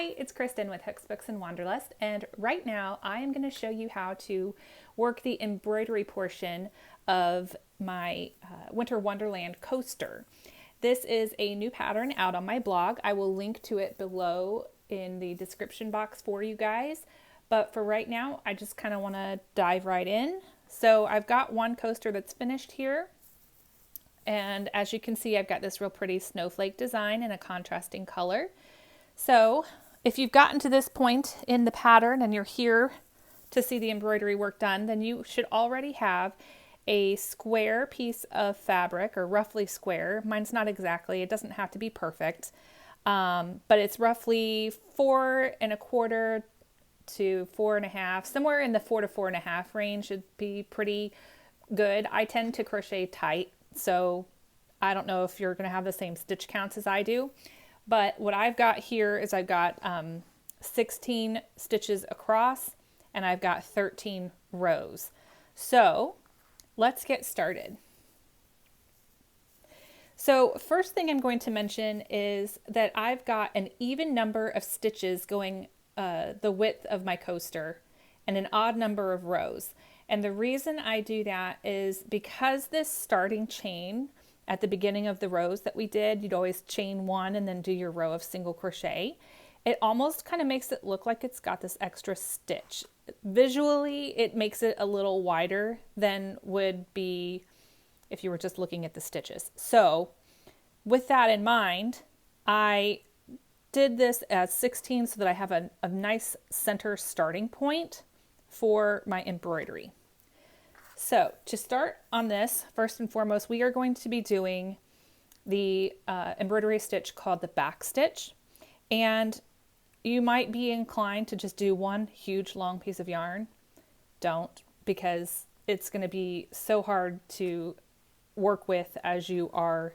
Hi, it's Kristen with Hooks, Books, and Wanderlust, and right now I am going to show you how to work the embroidery portion of my Winter Wonderland coaster. This is a new pattern out on my blog. I will link to it below in the description box for you guys, but for right now I just kind of want to dive right in. So I've got one coaster that's finished here, and as you can see I've got this real pretty snowflake design in a contrasting color. So if you've gotten to this point in the pattern and you're here to see the embroidery work done, then you should already have a square piece of fabric, or roughly square. Mine's not exactly, it doesn't have to be perfect, but it's roughly 4¼ to 4½, somewhere in the 4 to 4½ range should be pretty good. I tend to crochet tight, so I don't know if you're going to have the same stitch counts as I do. But what I've got here is I've got 16 stitches across and I've got 13 rows. So let's get started. So first thing I'm going to mention is that I've got an even number of stitches going the width of my coaster and an odd number of rows. And the reason I do that is because this starting chain at the beginning of the rows that we did, you'd always chain one and then do your row of single crochet. It almost kind of makes it look like it's got this extra stitch. Visually, it makes it a little wider than would be if you were just looking at the stitches. So with that in mind, I did this as 16 so that I have a nice center starting point for my embroidery. So to start on this, first and foremost, we are going to be doing the embroidery stitch called the backstitch. And you might be inclined to just do one huge long piece of yarn. Don't, because it's going to be so hard to work with as you are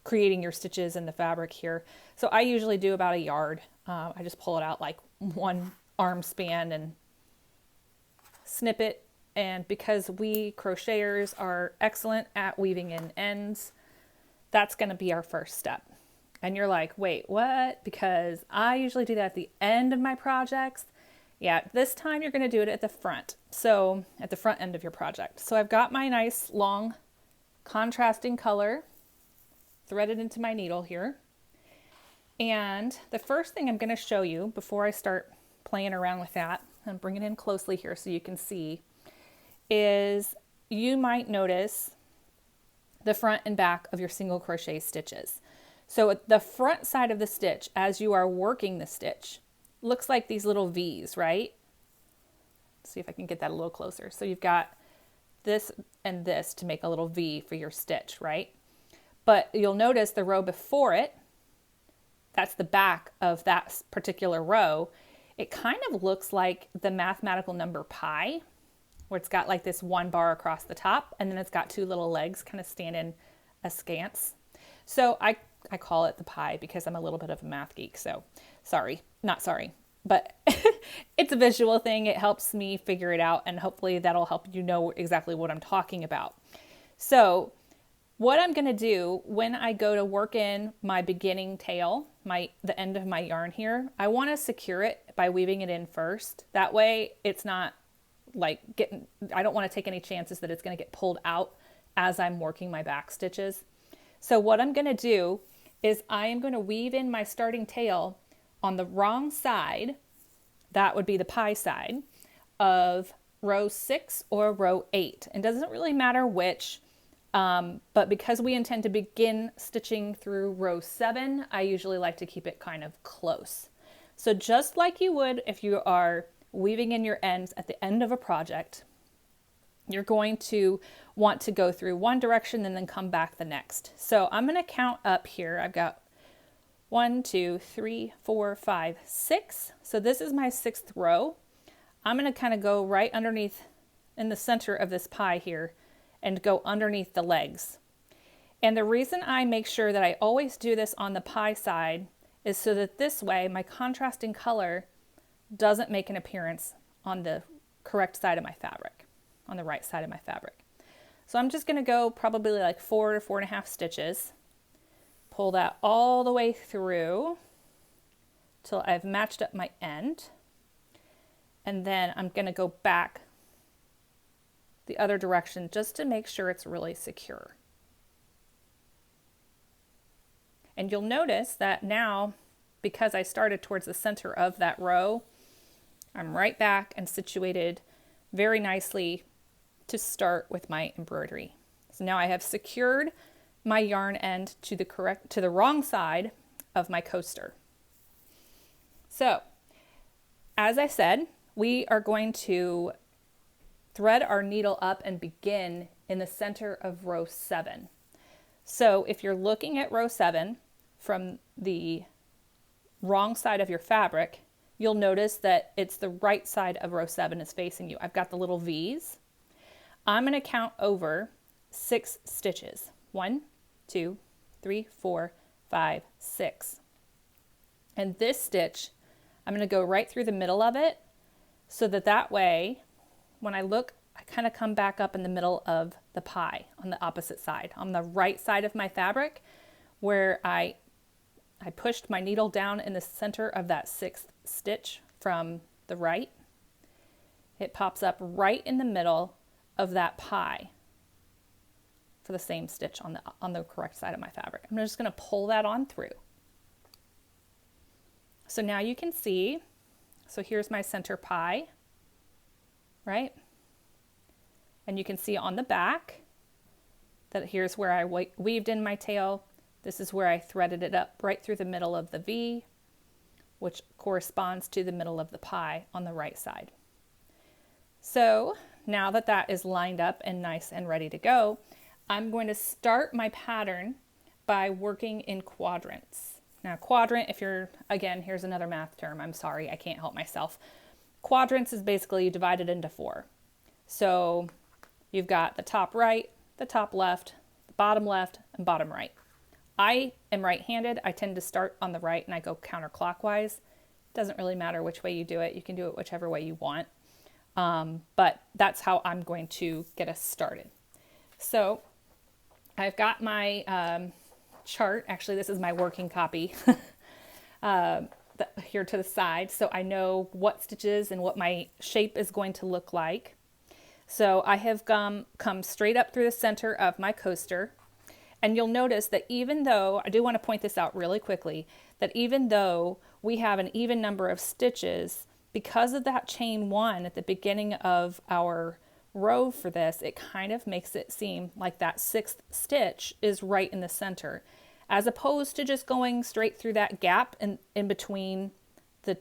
creating your stitches in the fabric here. So I usually do about a yard. I just pull it out like one arm span and snip it. And because we crocheters are excellent at weaving in ends, that's going to be our first step. And you're like, wait, what? Because I usually do that at the end of my projects. Yeah, this time you're going to do it at the front. So at the front end of your project. So I've got my nice long contrasting color threaded into my needle here. And the first thing I'm going to show you before I start playing around with that, and bring it in closely here so you can see, is you might notice the front and back of your single crochet stitches. So at the front side of the stitch, as you are working the stitch, looks like these little V's, right? Let's see if I can get that a little closer. So you've got this and this to make a little V for your stitch, right? But you'll notice the row before it, that's the back of that particular row. It kind of looks like the mathematical number pi, where it's got like this one bar across the top, and then it's got two little legs kind of standing askance. So I call it the pi because I'm a little bit of a math geek. So not sorry, but it's a visual thing. It helps me figure it out, and hopefully that'll help you know exactly what I'm talking about. So what I'm going to do when I go to work in my beginning tail, the end of my yarn here, I want to secure it by weaving it in first. That way it's not like I don't want to take any chances that it's going to get pulled out as I'm working my back stitches. So what I'm going to do is I am going to weave in my starting tail on the wrong side, that would be the pi side, of row 6 or row 8. It doesn't really matter which. But because we intend to begin stitching through row 7, I usually like to keep it kind of close. So just like you would if you are weaving in your ends at the end of a project, you're going to want to go through one direction and then come back the next. So I'm going to count up here. I've got 1, 2, 3, 4, 5, 6. So this is my 6th row. I'm going to kind of go right underneath in the center of this pie here and go underneath the legs. And the reason I make sure that I always do this on the pie side is so that this way my contrasting color doesn't make an appearance on the correct side of my fabric, on the right side of my fabric. So I'm just going to go probably like 4 to 4½ stitches, pull that all the way through, till I've matched up my end. And then I'm going to go back the other direction just to make sure it's really secure. And you'll notice that now, because I started towards the center of that row, I'm right back and situated very nicely to start with my embroidery. So now I have secured my yarn end to the wrong side of my coaster. So, as I said, we are going to thread our needle up and begin in the center of row 7. So if you're looking at row 7 from the wrong side of your fabric, you'll notice that it's the right side of row 7 is facing you. I've got the little V's. I'm going to count over 6 stitches. 1, 2, 3, 4, 5, 6. And this stitch, I'm going to go right through the middle of it so that way, when I look, I kind of come back up in the middle of the pie on the opposite side, on the right side of my fabric, where I pushed my needle down in the center of that 6th stitch from the right. It pops up right in the middle of that pie for the same stitch on the correct side of my fabric. I'm just going to pull that on through. So now you can see, so here's my center pie, right? And you can see on the back that here's where I weaved in my tail. This is where I threaded it up right through the middle of the V, which corresponds to the middle of the pie on the right side. So now that that is lined up and nice and ready to go, I'm going to start my pattern by working in quadrants. Now quadrant, if you're, again, here's another math term, I'm sorry, I can't help myself. Quadrants is basically divided into 4. So you've got the top right, the top left, the bottom left, and bottom right. I am right-handed. I tend to start on the right and I go counterclockwise. Doesn't really matter which way you do it. You can do it whichever way you want. But that's how I'm going to get us started. So I've got my chart. Actually, this is my working copy here to the side. So I know what stitches and what my shape is going to look like. So I have come straight up through the center of my coaster. And you'll notice that even though, I do want to point this out really quickly, that even though we have an even number of stitches, because of that chain 1 at the beginning of our row for this, it kind of makes it seem like that 6th stitch is right in the center, as opposed to just going straight through that gap in between the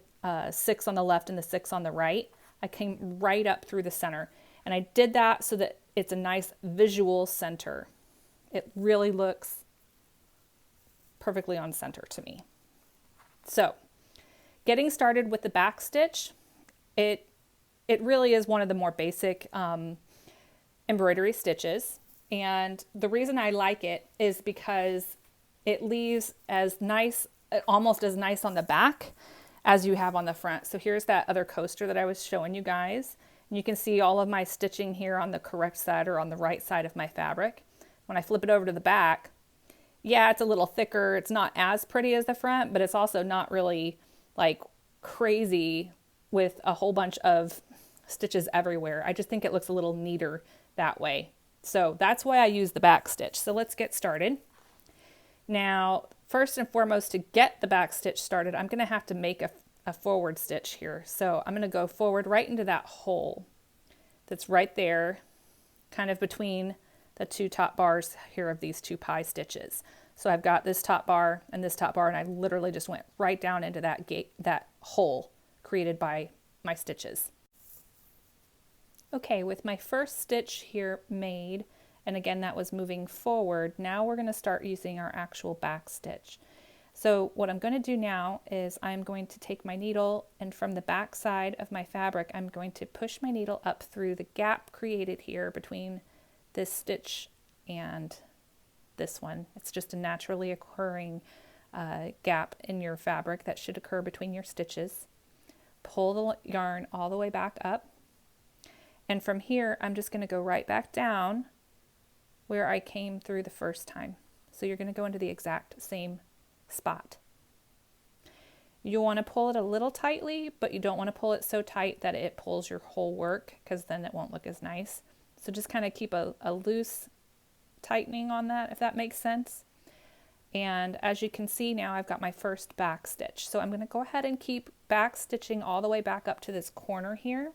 6 on the left and the 6 on the right. I came right up through the center, and I did that so that it's a nice visual center. It really looks perfectly on center to me. So getting started with the back stitch, it really is one of the more basic embroidery stitches. And the reason I like it is because it leaves as nice, almost as nice on the back as you have on the front. So here's that other coaster that I was showing you guys. And you can see all of my stitching here on the correct side or on the right side of my fabric. When I flip it over to the back, yeah, it's a little thicker. It's not as pretty as the front, but it's also not really like crazy with a whole bunch of stitches everywhere. I just think it looks a little neater that way. So that's why I use the back stitch. So let's get started. Now, first and foremost, to get the back stitch started, I'm going to have to make a forward stitch here. So I'm going to go forward right into that hole that's right there, kind of between the 2 top bars here of these 2 pie stitches. So I've got this top bar and this top bar, and I literally just went right down into that hole created by my stitches. Okay, with my first stitch here made, and again that was moving forward, now we're going to start using our actual back stitch. So what I'm going to do now is I'm going to take my needle, and from the back side of my fabric I'm going to push my needle up through the gap created here between this stitch and this one. It's just a naturally occurring gap in your fabric that should occur between your stitches. Pull the yarn all the way back up, and from here I'm just going to go right back down where I came through the first time. So you're going to go into the exact same spot. You want to pull it a little tightly, but you don't want to pull it so tight that it pulls your whole work, because then it won't look as nice. So just kind of keep a loose tightening on that, if that makes sense. And as you can see now, I've got my first back stitch. So I'm going to go ahead and keep back stitching all the way back up to this corner here.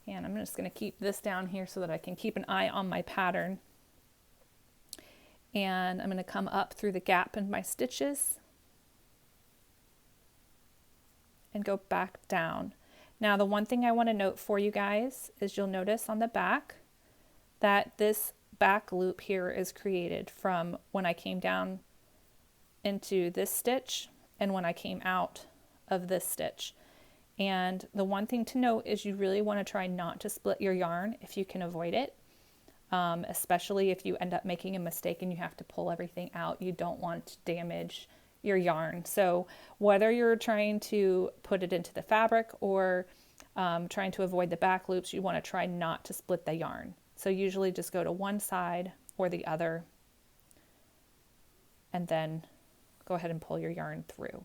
And I'm just going to keep this down here so that I can keep an eye on my pattern. And I'm going to come up through the gap in my stitches and go back down. Now the one thing I want to note for you guys is you'll notice on the back that this back loop here is created from when I came down into this stitch and when I came out of this stitch. And the one thing to note is you really want to try not to split your yarn if you can avoid it, especially if you end up making a mistake and you have to pull everything out. You don't want to damage your yarn. So whether you're trying to put it into the fabric or trying to avoid the back loops, you want to try not to split the yarn. So usually just go to one side or the other and then go ahead and pull your yarn through.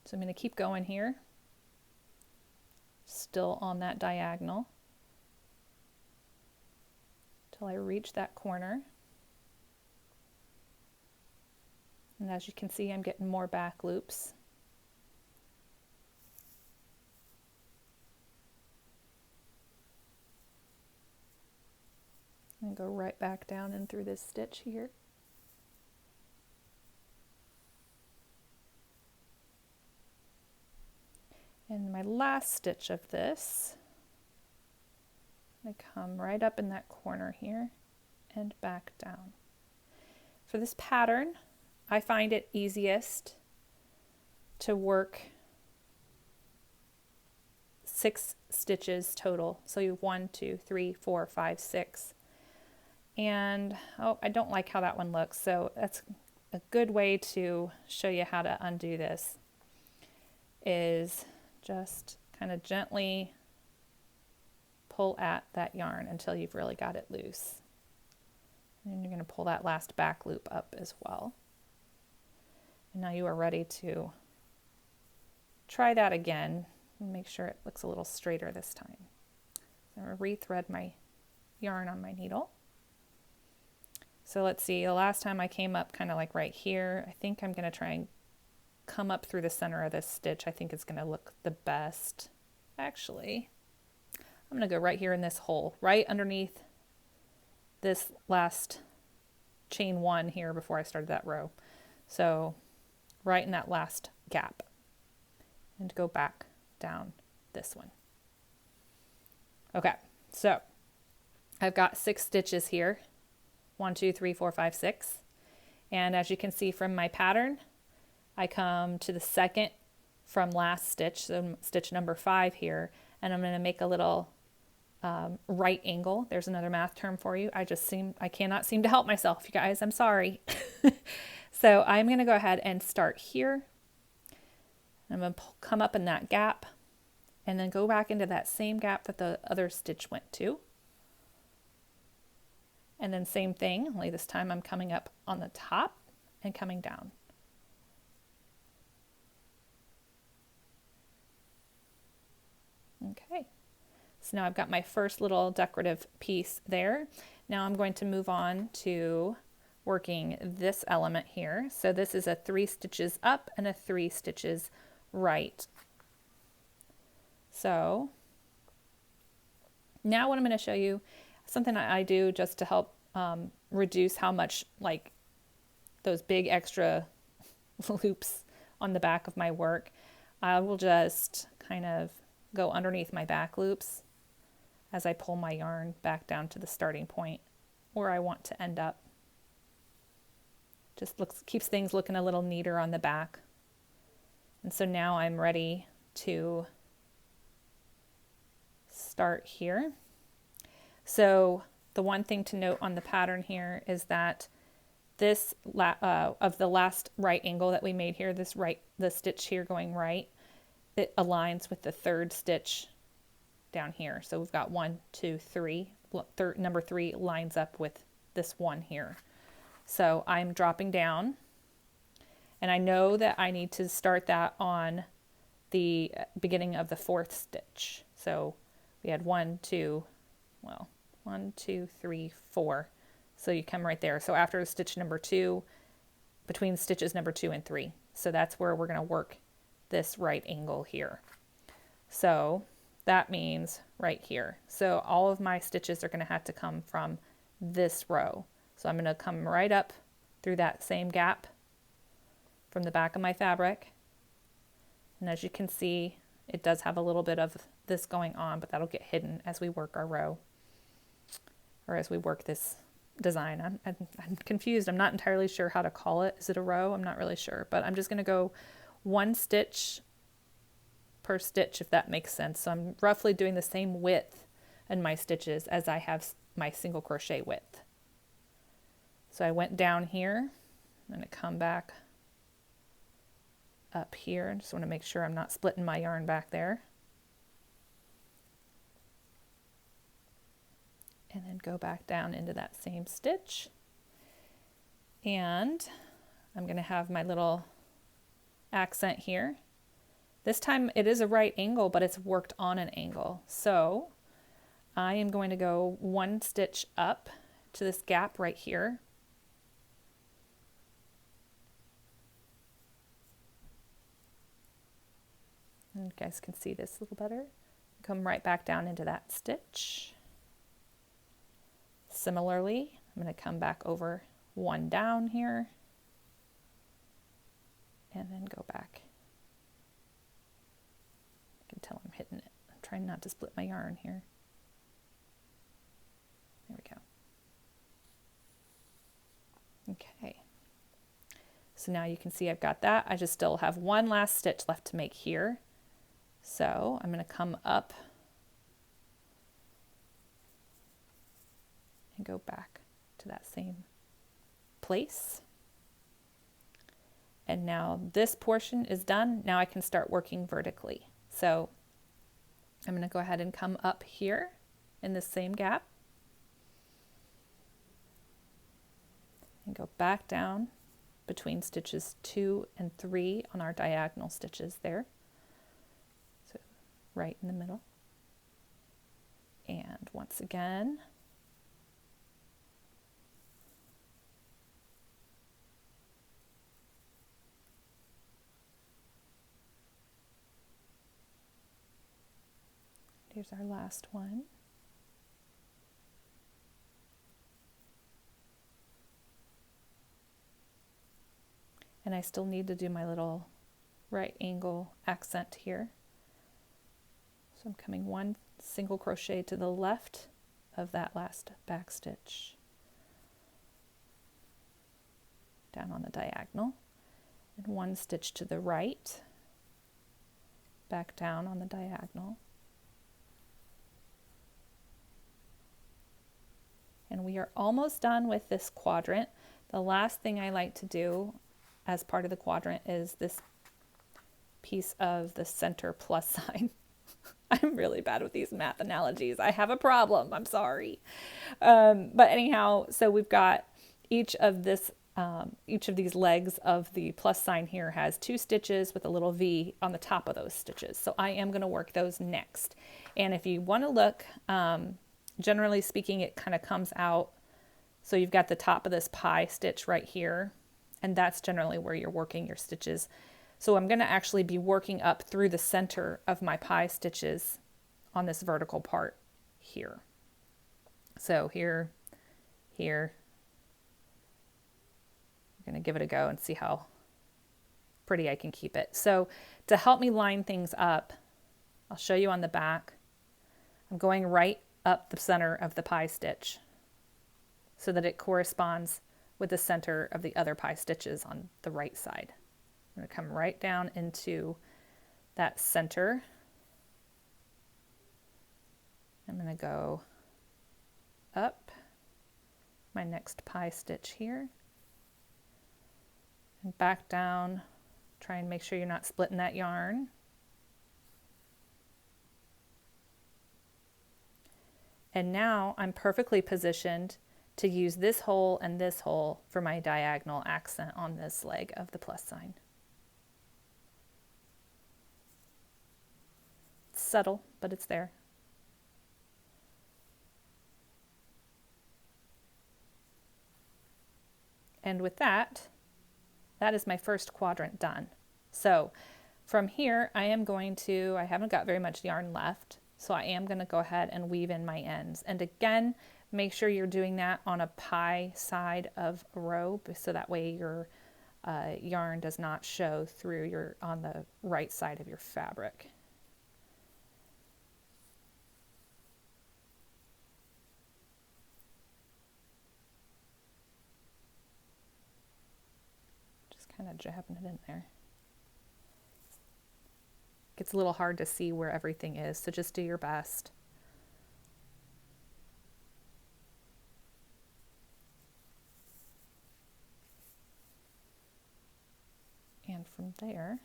So I'm going to keep going here, still on that diagonal, till I reach that corner. And as you can see, I'm getting more back loops. And go right back down and through this stitch here. And my last stitch of this, I come right up in that corner here and back down. For this pattern, I find it easiest to work 6 stitches total. So you have 1, 2, 3, 4, 5, 6. And oh, I don't like how that one looks. So that's a good way to show you how to undo this, is just kind of gently pull at that yarn until you've really got it loose. And you're going to pull that last back loop up as well. And now you are ready to try that again and make sure it looks a little straighter this time. I'm going to rethread my yarn on my needle. So let's see, the last time I came up kind of like right here. I think I'm going to try and come up through the center of this stitch. I think it's going to look the best. Actually, I'm going to go right here in this hole, right underneath this last chain 1 here before I started that row. So right in that last gap, and go back down this one. Okay, so I've got 6 stitches here. 1, 2, 3, 4, 5, 6. And as you can see from my pattern, I come to the second from last stitch, so stitch number 5 here, and I'm going to make a little right angle. There's another math term for you. I cannot seem to help myself, you guys. I'm sorry. So I'm going to go ahead and start here. I'm going to come up in that gap and then go back into that same gap that the other stitch went to. And then same thing, only this time I'm coming up on the top and coming down. Okay, so now I've got my first little decorative piece there. Now I'm going to move on to working this element here. So this is a 3 stitches up and a 3 stitches right. So now what I'm going to show you, something I do just to help reduce how much like those big extra loops on the back of my work. I will just kind of go underneath my back loops as I pull my yarn back down to the starting point where I want to end up. Just keeps things looking a little neater on the back. And so now I'm ready to start here. So the one thing to note on the pattern here is that this of the last right angle that we made here, the stitch here going right, it aligns with the 3rd stitch down here. So we've got 1, 2, 3. Number 3 lines up with this one here. So I'm dropping down And I know that I need to start that on the beginning of the 4th stitch. So we had 1, 2, 3, 4. So you come right there. So after stitch number 2, between stitches number 2 and 3. So that's where we're going to work this right angle here. So that means right here. So all of my stitches are going to have to come from this row. So I'm going to come right up through that same gap from the back of my fabric. And as you can see, it does have a little bit of this going on, but that'll get hidden as we work our row, or as we work this design. I'm confused. I'm not entirely sure how to call it. Is it a row? I'm not really sure, but I'm just going to go 1 stitch per stitch, if that makes sense. So I'm roughly doing the same width in my stitches as I have my single crochet width. So I went down here, I'm going to come back up here. I just want to make sure I'm not splitting my yarn back there. And then go back down into that same stitch. And I'm going to have my little accent here. This time it is a right angle, but it's worked on an angle. So I am going to go 1 stitch up to this gap right here. And you guys can see this a little better. Come right back down into that stitch. Similarly, I'm going to come back over 1 down here and then go back. You can tell I'm hitting it. I'm trying not to split my yarn here. There we go. Okay. So now you can see I've got that. I just still have 1 last stitch left to make here. So I'm going to come up and go back to that same place. And now this portion is done. Now I can start working vertically. So I'm going to go ahead and come up here in the same gap and go back down between stitches 2 and 3 on our diagonal stitches there. So right in the middle. And once again, here's our last one. And I still need to do my little right angle accent here. So I'm coming 1 single crochet to the left of that last back stitch down on the diagonal, and 1 stitch to the right, back down on the diagonal. And we are almost done with this quadrant. The last thing I like to do as part of the quadrant is this piece of the center plus sign. I'm really bad with these math analogies. I have a problem. I'm sorry. But anyhow, so we've got each of these legs of the plus sign here has 2 stitches with a little V on the top of those stitches. So I am going to work those next. And if you want to look, generally speaking, it kind of comes out. So you've got the top of this pie stitch right here, and that's generally where you're working your stitches. So I'm going to actually be working up through the center of my pie stitches on this vertical part here. So here, I'm going to give it a go and see how pretty I can keep it. So to help me line things up, I'll show you on the back. I'm going right up the center of the pie stitch so that it corresponds with the center of the other pie stitches on the right side. I'm going to come right down into that center. I'm going to go up my next pie stitch here and back down. Try and make sure you're not splitting that yarn. And now I'm perfectly positioned to use this hole and this hole for my diagonal accent on this leg of the plus sign. It's subtle, but it's there. And with that, that is my first quadrant done. So from here, I haven't got very much yarn left, so I am going to go ahead and weave in my ends. And again, make sure you're doing that on a pie side of a row, so that way your yarn does not show through on the right side of your fabric. Just kind of jabbing it in there. It's a little hard to see where everything is, so just do your best. And from there,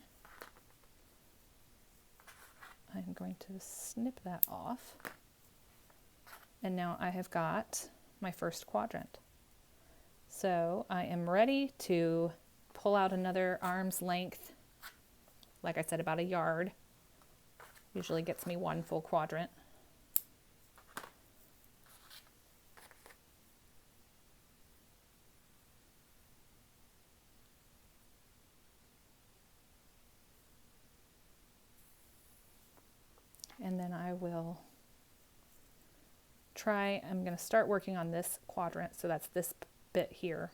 I'm going to snip that off. And now I have got my first quadrant. So I am ready to pull out another arm's length, like I said, about a yard. Usually gets me one full quadrant. And then I'm going to start working on this quadrant, so that's this bit here.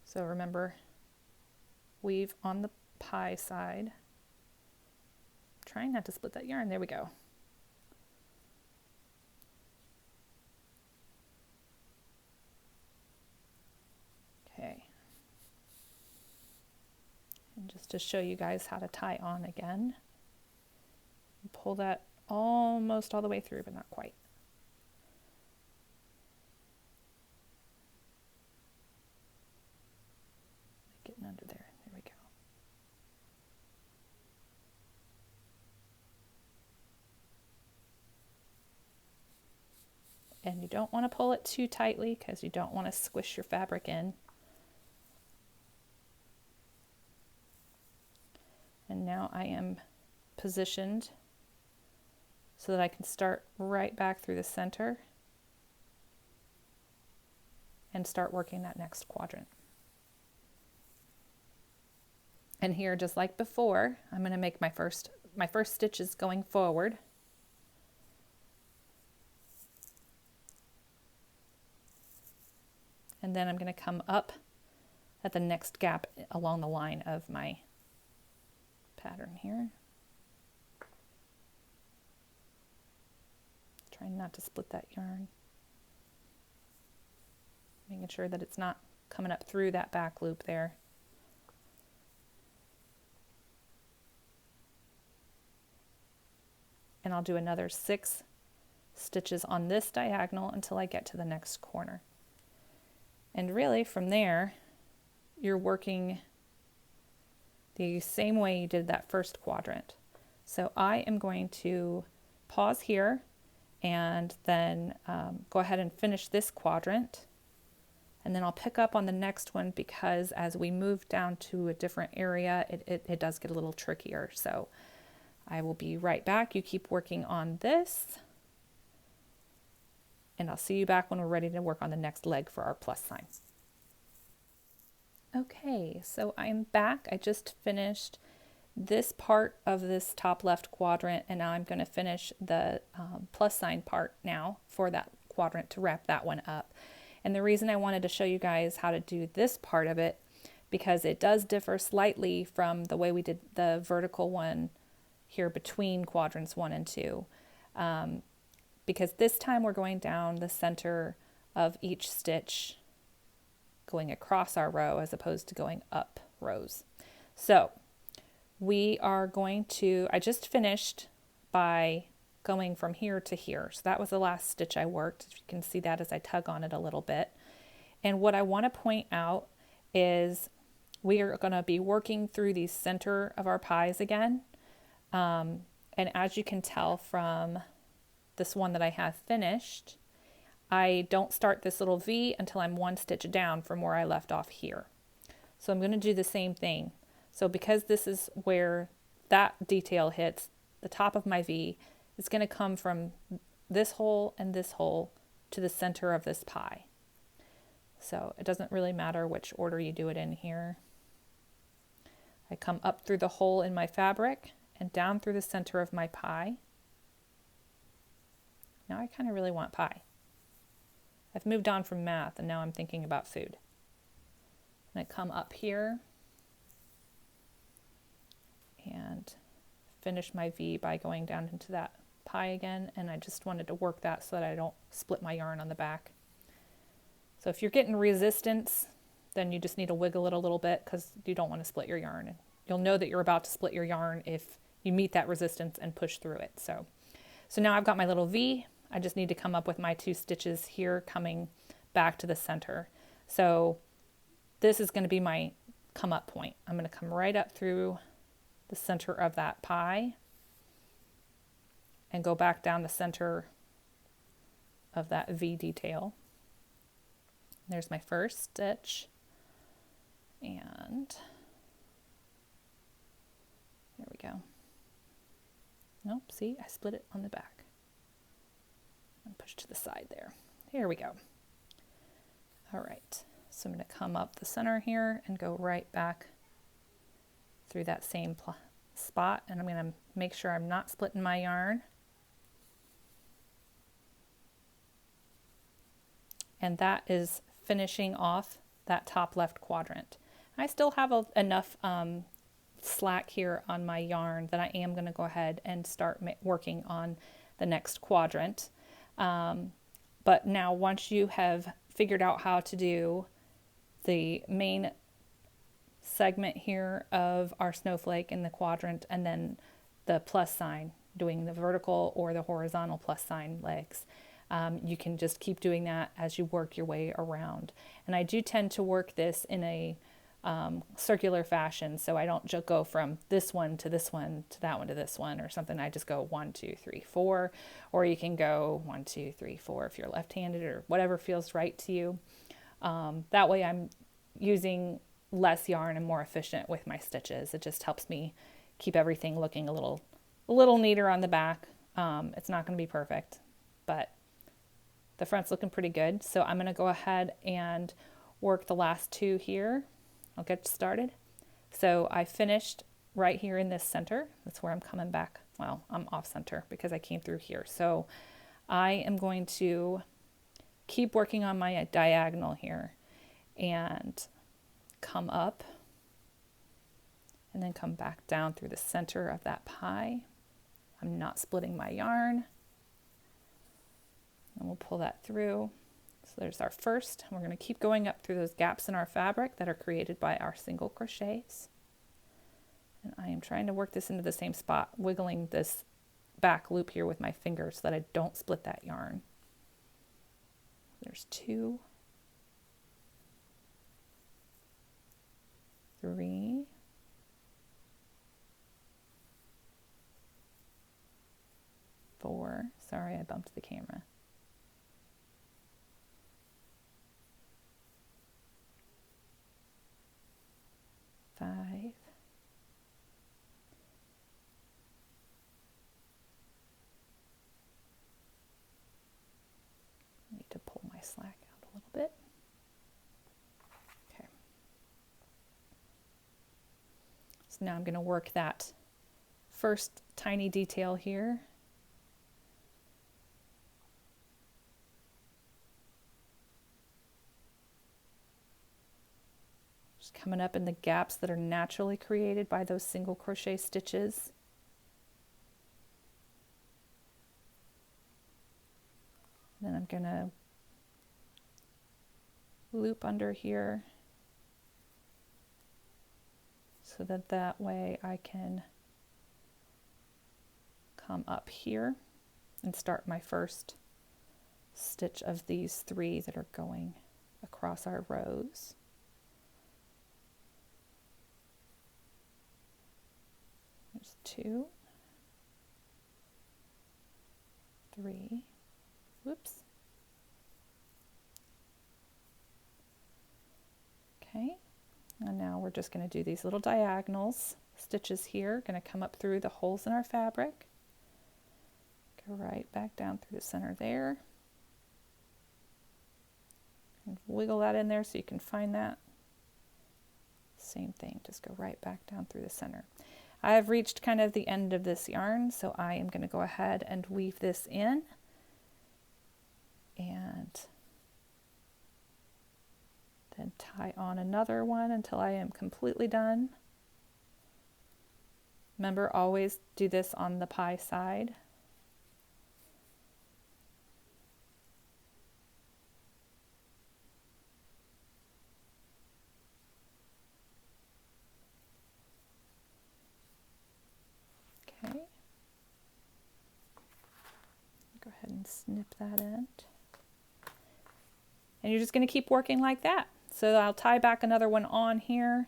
So remember, weave on the pie side. Trying not to split that yarn. There we go. Okay. And just to show you guys how to tie on again, pull that almost all the way through, but not quite. Getting under there. There we go. And you don't want to pull it too tightly because you don't want to squish your fabric in. And now I am positioned so that I can start right back through the center and start working that next quadrant. And here, just like before, I'm going to make my first stitches going forward. And then I'm going to come up at the next gap along the line of my pattern here. Trying not to split that yarn. Making sure that it's not coming up through that back loop there. And I'll do another 6 stitches on this diagonal until I get to the next corner. And really from there, you're working the same way you did that first quadrant. So I am going to pause here and then go ahead and finish this quadrant. And then I'll pick up on the next one because as we move down to a different area, it does get a little trickier. So I will be right back. You keep working on this. And I'll see you back when we're ready to work on the next leg for our plus sign. Okay, so I'm back. I just finished this part of this top left quadrant, and now I'm going to finish the plus sign part now for that quadrant to wrap that one up. And the reason I wanted to show you guys how to do this part of it, because it does differ slightly from the way we did the vertical one here between quadrants 1 and 2. Because this time we're going down the center of each stitch, going across our row as opposed to going up rows. So we are going to, I just finished by going from here to here. So that was the last stitch I worked. You can see that as I tug on it a little bit. And what I want to point out is we are going to be working through the center of our pies again. And as you can tell from this one that I have finished, I don't start this little V until I'm 1 stitch down from where I left off here. So I'm going to do the same thing. So because this is where that detail hits, the top of my V is going to come from this hole and this hole to the center of this pie. So it doesn't really matter which order you do it in here. I come up through the hole in my fabric and down through the center of my pie. Now I kind of really want pie. I've moved on from math and now I'm thinking about food. And I come up here and finish my V by going down into that pie again, and I just wanted to work that so that I don't split my yarn on the back. So if you're getting resistance, then you just need to wiggle it a little bit because you don't want to split your yarn. You'll know that you're about to split your yarn if you meet that resistance and push through it. So now I've got my little V. I just need to come up with my 2 stitches here coming back to the center. So this is going to be my come up point. I'm going to come right up through the center of that pie and go back down the center of that V detail. There's my first stitch, and there we go. Nope, see, I split it on the back. And push to the side there. Here we go. All right, so I'm going to come up the center here and go right back through that same spot, and I'm going to make sure I'm not splitting my yarn. And that is finishing off that top left quadrant. I still have enough slack here on my yarn that I am going to go ahead and start working on the next quadrant. But now once you have figured out how to do the main segment here of our snowflake in the quadrant and then the plus sign, doing the vertical or the horizontal plus sign legs, you can just keep doing that as you work your way around. And I do tend to work this in a circular fashion, so I don't just go from this one to this one to that one to this one or something. I just go 1, 2, 3, 4, or you can go 1, 2, 3, 4 if you're left-handed or whatever feels right to you. That way I'm using less yarn and more efficient with my stitches. It just helps me keep everything looking a little neater on the back. It's not going to be perfect, but the front's looking pretty good. So I'm going to go ahead and work the last 2 here. I'll get started. So I finished right here in this center. That's where I'm coming back. Well, I'm off center because I came through here. So I am going to keep working on my diagonal here and come up and then come back down through the center of that pie. I'm not splitting my yarn. And we'll pull that through. So there's our first. We're going to keep going up through those gaps in our fabric that are created by our single crochets. And I am trying to work this into the same spot, wiggling this back loop here with my fingers so that I don't split that yarn. There's 2, 3, 4. Sorry, I bumped the camera. 5, 'I need to pull my slack out a little bit. Okay. So now I'm going to work that first tiny detail here. Coming up in the gaps that are naturally created by those single crochet stitches. Then I'm going to loop under here so that way I can come up here and start my first stitch of these 3 that are going across our rows. There's 2, 3, whoops, we're just going to do these little diagonals stitches here. Going to come up through the holes in our fabric. Go right back down through the center there. And wiggle that in there so you can find that. Same thing, just go right back down through the center. I have reached kind of the end of this yarn, so I am going to go ahead and weave this in. And then tie on another one until I am completely done. Remember, always do this on the pie side. Okay. Go ahead and snip that end. And you're just going to keep working like that. So I'll tie back another one on here,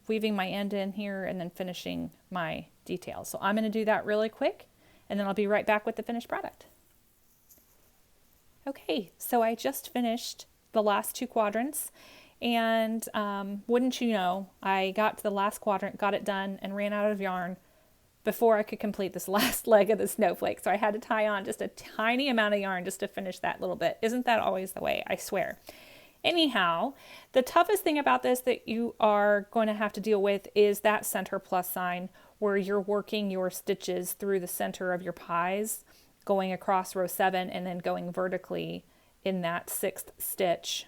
weaving my end in here, and then finishing my details. So I'm going to do that really quick, and then I'll be right back with the finished product. Okay, so I just finished the last two quadrants, and wouldn't you know, I got to the last quadrant, got it done, and ran out of yarn before I could complete this last leg of the snowflake. So I had to tie on just a tiny amount of yarn just to finish that little bit. Isn't that always the way? I swear. Anyhow, the toughest thing about this that you are going to have to deal with is that center plus sign, where you're working your stitches through the center of your pies, going across row 7 and then going vertically in that 6th stitch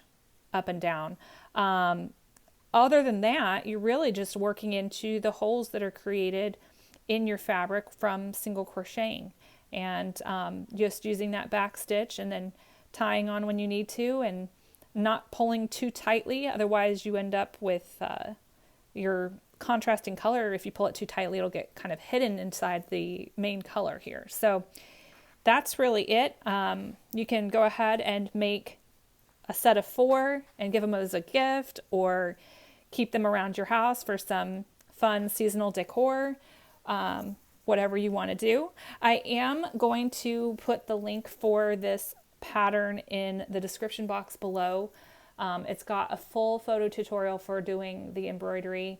up and down. Other than that, you're really just working into the holes that are created in your fabric from single crocheting, and just using that back stitch and then tying on when you need to, and not pulling too tightly, otherwise you end up with your contrasting color. If you pull it too tightly, it'll get kind of hidden inside the main color here. So that's really it. You can go ahead and make a set of 4 and give them as a gift, or keep them around your house for some fun seasonal decor. Whatever you want to do. I am going to put the link for this pattern in the description box below. It's got a full photo tutorial for doing the embroidery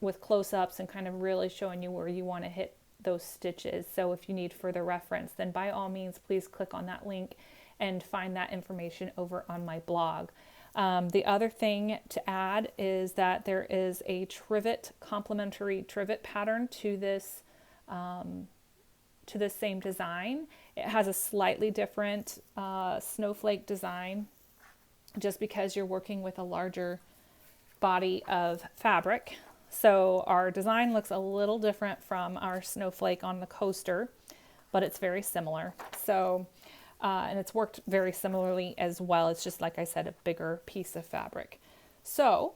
with close-ups and kind of really showing you where you want to hit those stitches. So if you need further reference, then by all means, please click on that link and find that information over on my blog. The other thing to add is that there is a trivet, complementary trivet pattern to this same design. It has a slightly different snowflake design, just because you're working with a larger body of fabric. So our design looks a little different from our snowflake on the coaster, but it's very similar. So and it's worked very similarly as well. It's just, like I said, a bigger piece of fabric. So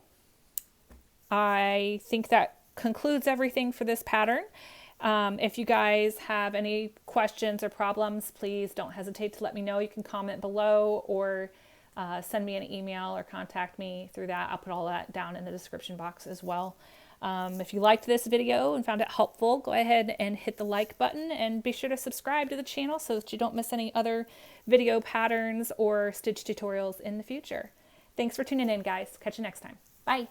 I think that concludes everything for this pattern. If you guys have any questions or problems, please don't hesitate to let me know. You can comment below, or send me an email or contact me through that. I'll put all that down in the description box as well. If you liked this video and found it helpful, go ahead and hit the like button, and be sure to subscribe to the channel so that you don't miss any other video patterns or stitch tutorials in the future. Thanks for tuning in, guys. Catch you next time. Bye.